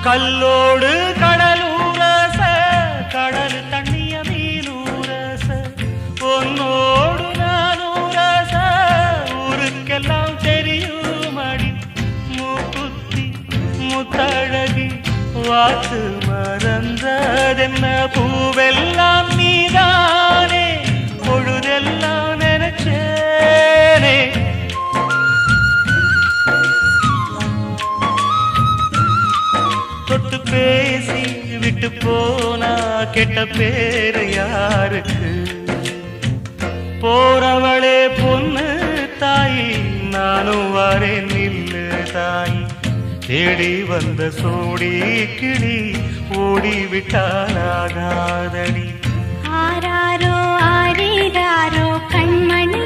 கல்லோடு கடலூரச கடல் தண்ணிய மீனூரச பொன்னோடு நானூரச ஊருக்கெல்லாம் தெரியுமடி மூக்குத்தி முத்தழகி வாத்து மறந்ததென்ன பூவெல்லாம் நீதானே பொழுதெல்லாம் நினைச்சேனே தொட்டு பேசி விட்டு போனா கெட்ட பேரு யாருக்கு போறவளே பொண்ணு தாயி நானும் வரேன் நில்லு தாயி தேடி வந்த சோடி கிளி ஓடிவிட்டாலாகாதடி ஆராரோ ஆரிராரோ கண்மணி